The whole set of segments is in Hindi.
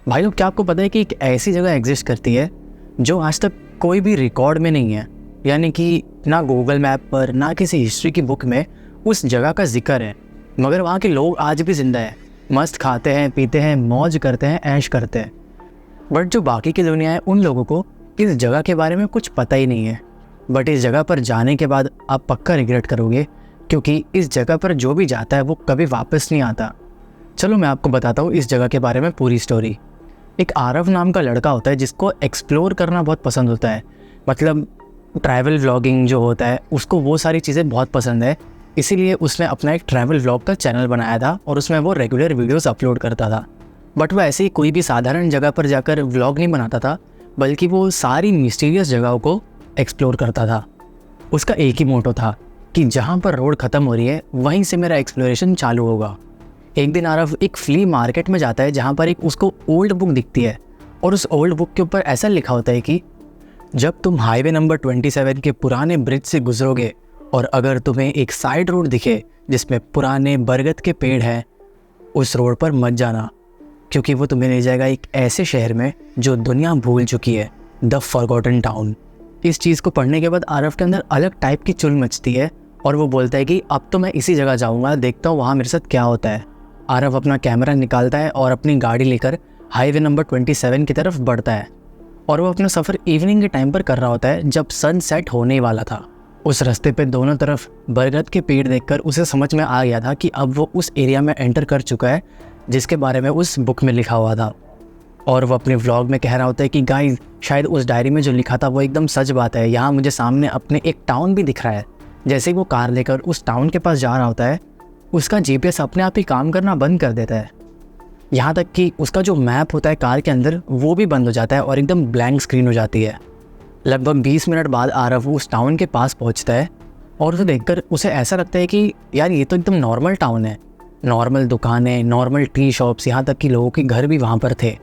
भाई लोग, क्या आपको पता है कि एक ऐसी जगह एग्जिस्ट करती है जो आज तक कोई भी रिकॉर्ड में नहीं है। यानी कि ना गूगल मैप पर ना किसी हिस्ट्री की बुक में उस जगह का जिक्र है, मगर वहाँ के लोग आज भी जिंदा हैं, मस्त खाते हैं, पीते हैं, मौज करते हैं, ऐश करते हैं। बट जो बाकी की दुनिया है, उन लोगों को इस जगह के बारे में कुछ पता ही नहीं है। बट इस जगह पर जाने के बाद आप पक्का रिग्रेट करोगे, क्योंकि इस जगह पर जो भी जाता है वो कभी वापस नहीं आता। चलो मैं आपको बताता हूँ इस जगह के बारे में पूरी स्टोरी। एक आरव नाम का लड़का होता है जिसको एक्सप्लोर करना बहुत पसंद होता है। मतलब ट्रैवल व्लॉगिंग जो होता है उसको वो सारी चीज़ें बहुत पसंद है। इसीलिए उसने अपना एक ट्रैवल व्लॉग का चैनल बनाया था और उसमें वो रेगुलर वीडियोस अपलोड करता था। बट वो ऐसे ही कोई भी साधारण जगह पर जाकर व्लॉग नहीं बनाता था, बल्कि वो सारी मिस्टीरियस जगहों को एक्सप्लोर करता था। उसका एक ही मोटो था कि जहाँ पर रोड ख़त्म हो रही है वहीं से मेरा एक्सप्लोरेशन चालू होगा। एक दिन आरव एक फ्ली मार्केट में जाता है जहाँ पर एक उसको ओल्ड बुक दिखती है और उस ओल्ड बुक के ऊपर ऐसा लिखा होता है कि जब तुम हाईवे नंबर 27 के पुराने ब्रिज से गुजरोगे और अगर तुम्हें एक साइड रोड दिखे जिसमें पुराने बरगद के पेड़ हैं, उस रोड पर मत जाना, क्योंकि वो तुम्हें ले जाएगा एक ऐसे शहर में जो दुनिया भूल चुकी है, द फॉरगॉटन टाउन। इस चीज़ को पढ़ने के बाद आरव के अंदर अलग टाइप की चुल मचती है और वो बोलता है कि अब तो मैं इसी जगह जाऊँगा, देखता हूँ वहाँ मेरे साथ क्या होता है। आरव अपना कैमरा निकालता है और अपनी गाड़ी लेकर हाईवे नंबर 27 की तरफ बढ़ता है और वो अपना सफ़र इवनिंग के टाइम पर कर रहा होता है जब सन सेट होने वाला था। उस रास्ते पे दोनों तरफ बरगद के पेड़ देखकर उसे समझ में आ गया था कि अब वो उस एरिया में एंटर कर चुका है जिसके बारे में उस बुक में लिखा हुआ था। और वो अपने व्लॉग में कह रहा होता है कि गाइस, शायद उस डायरी में जो लिखा था वो एकदम सच बात है। यहाँ मुझे सामने अपने एक टाउन भी दिख रहा है। जैसे ही वो कार लेकर उस टाउन के पास जा रहा होता है, उसका जीपीएस अपने आप ही काम करना बंद कर देता है। यहाँ तक कि उसका जो मैप होता है कार के अंदर वो भी बंद हो जाता है और एकदम ब्लैंक स्क्रीन हो जाती है। लगभग 20 मिनट बाद आरव उस टाउन के पास पहुँचता है और उसे देखकर उसे ऐसा लगता है कि यार ये तो एकदम नॉर्मल टाउन है, नॉर्मल दुकानें, नॉर्मल टी शॉप्स, यहाँ तक कि लोगों के घर भी वहाँ पर थे।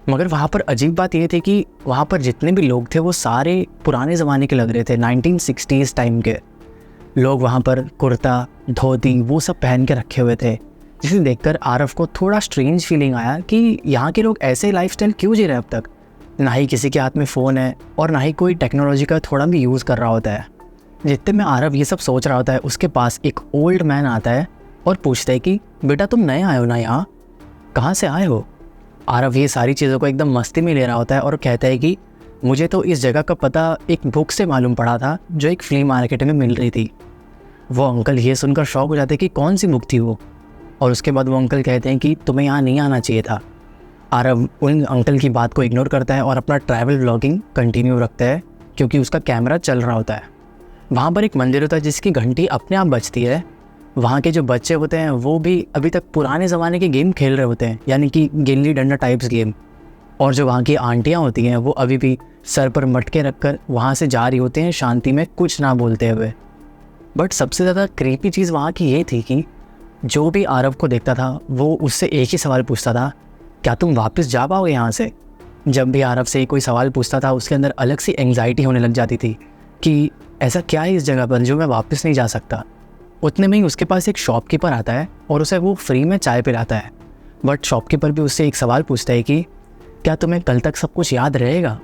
मगर वहाँ पर अजीब बात ये थी कि वहाँ पर जितने भी लोग थे वो सारे पुराने ज़माने के लग रहे थे, 1960s टाइम के लोग। वहाँ पर कुर्ता, धोती वो सब पहन के रखे हुए थे, जिसे देखकर आरव को थोड़ा स्ट्रेंज फीलिंग आया कि यहाँ के लोग ऐसे लाइफस्टाइल क्यों जी रहे हैं अब तक। ना ही किसी के हाथ में फ़ोन है और ना ही कोई टेक्नोलॉजी का थोड़ा भी यूज़ कर रहा होता है। जितने में आरव ये सब सोच रहा होता है, उसके पास एक ओल्ड मैन आता है और पूछता है कि बेटा तुम नए आए हो ना, यहाँ कहाँ से आए हो। आरव ये सारी चीज़ों को एकदम मस्ती में ले रहा होता है और कहता है कि मुझे तो इस जगह का पता एक बुक से मालूम पड़ा था जो एक फ्ली मार्केट में मिल रही थी। वो अंकल ये सुनकर शॉक हो जाते हैं कि कौन सी बुक थी वो, और उसके बाद वो अंकल कहते हैं कि तुम्हें यहाँ नहीं आना चाहिए था। आरव उन अंकल की बात को इग्नोर करता है और अपना ट्रैवल व्लॉगिंग कंटिन्यू रखता है, क्योंकि उसका कैमरा चल रहा होता है। वहाँ पर एक मंदिर होता है जिसकी घंटी अपने आप बजती है। वहाँ के जो बच्चे होते हैं वो भी अभी तक पुराने ज़माने के गेम खेल रहे होते हैं, यानी कि गिल्ली डंडा टाइप्स गेम। और जो वहाँ की आंटियाँ होती हैं वो अभी भी सर पर मटके रखकर वहाँ से जा रही होते हैं, शांति में कुछ ना बोलते हुए। बट सबसे ज़्यादा क्रीपी चीज़ वहाँ की ये थी कि जो भी आरव को देखता था वो उससे एक ही सवाल पूछता था, क्या तुम वापस जा पाओगे यहाँ से। जब भी आरव से कोई सवाल पूछता था उसके अंदर अलग सी एंग्जाइटी होने लग जाती थी कि ऐसा क्या है इस जगह पर जो मैं वापस नहीं जा सकता। उतने में ही उसके पास एक शॉपकीपर आता है और उसे वो फ्री में चाय पिलाता है। बट शॉपकीपर भी उससे एक सवाल पूछता है कि क्या तुम्हें कल तक सब कुछ याद रहेगा।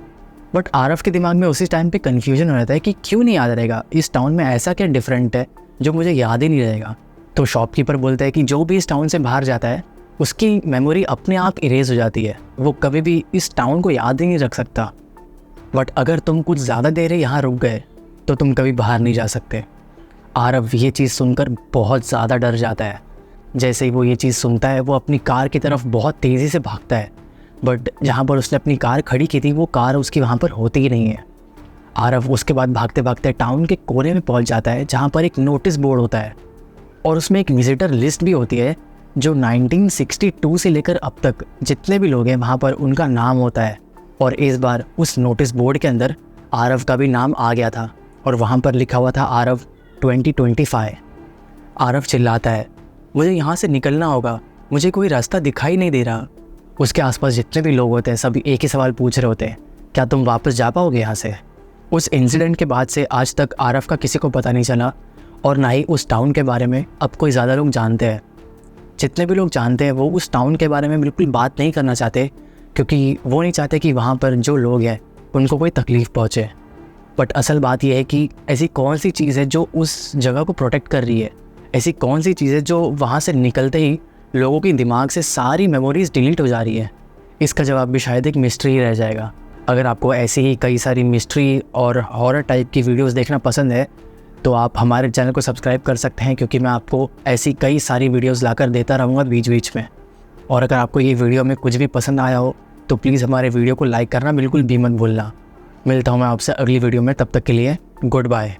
बट आरव के दिमाग में उसी टाइम पे कन्फ्यूजन हो जाता है कि क्यों नहीं याद रहेगा, इस टाउन में ऐसा क्या डिफरेंट है जो मुझे याद ही नहीं रहेगा। तो शॉपकीपर बोलता है कि जो भी इस टाउन से बाहर जाता है उसकी मेमोरी अपने आप इरेज हो जाती है, वो कभी भी इस टाउन को याद ही नहीं रख सकता। बट अगर तुम कुछ ज़्यादा देर यहाँ रुक गए तो तुम कभी बाहर नहीं जा सकते। आरव ये चीज़ सुनकर बहुत ज़्यादा डर जाता है। जैसे ही वो ये चीज़ सुनता है वो अपनी कार की तरफ बहुत तेज़ी से भागता है, बट जहाँ पर उसने अपनी कार खड़ी की थी वो कार उसकी वहाँ पर होती ही नहीं है। आरव उसके बाद भागते भागते टाउन के कोने में पहुँच जाता है जहाँ पर एक नोटिस बोर्ड होता है और उसमें एक विजिटर लिस्ट भी होती है जो 1962 से लेकर अब तक जितने भी लोग हैं वहाँ पर उनका नाम होता है। और इस बार उस नोटिस बोर्ड के अंदर आरव का भी नाम आ गया था और वहाँ पर लिखा हुआ था आरव 2025। आरव चिल्लाता है, मुझे यहाँ से निकलना होगा, मुझे कोई रास्ता दिखाई नहीं दे रहा। उसके आसपास जितने भी लोग होते हैं सभी एक ही सवाल पूछ रहे होते हैं, क्या तुम वापस जा पाओगे यहाँ से। उस इंसिडेंट के बाद से आज तक आरव का किसी को पता नहीं चला और ना ही उस टाउन के बारे में अब कोई ज़्यादा लोग जानते हैं। जितने भी लोग जानते हैं वो उस टाउन के बारे में बिल्कुल बात नहीं करना चाहते, क्योंकि वो नहीं चाहते कि वहाँ पर जो लोग हैं उनको कोई तकलीफ़ पहुँचे। बट असल बात यह है कि ऐसी कौन सी चीज़ है जो उस जगह को प्रोटेक्ट कर रही है, ऐसी कौन सी चीज़ है जो वहाँ से निकलते ही लोगों के दिमाग से सारी मेमोरीज़ डिलीट हो जा रही है। इसका जवाब भी शायद एक मिस्ट्री ही रह जाएगा। अगर आपको ऐसी ही कई सारी मिस्ट्री और हॉरर टाइप की वीडियोस देखना पसंद है तो आप हमारे चैनल को सब्सक्राइब कर सकते हैं, क्योंकि मैं आपको ऐसी कई सारी वीडियोस लाकर देता रहूँगा बीच बीच में। और अगर आपको ये वीडियो में कुछ भी पसंद आया हो तो प्लीज़ हमारे वीडियो को लाइक करना बिल्कुल भी मत भूलना। मिलता हूँ मैं आपसे अगली वीडियो में, तब तक के लिए गुड बाय।